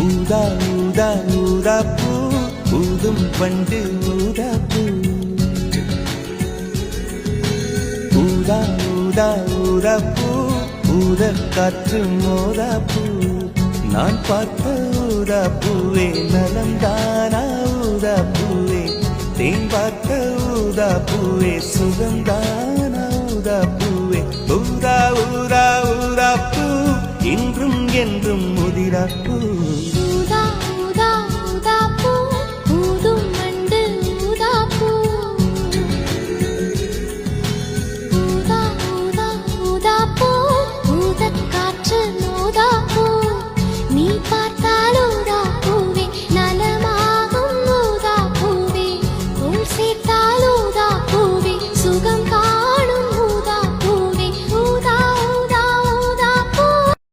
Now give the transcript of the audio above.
ஊதா ஊதா ஊதா பூ ஊதும் பண்டு ஊதா பூ ஊதா ஊதா ஊதா பூ ஊத காற்று மோதா பூ நான் பார்த்த ஊதா பூவே நலம்தானா ஊதா பூவே தேன் பார்த்த ஊதா பூவே சுகம்தானா ஊதா பூவே ஊதா ஊதா ஊதா பூ இன்றும் என்றும் முதிரா பூ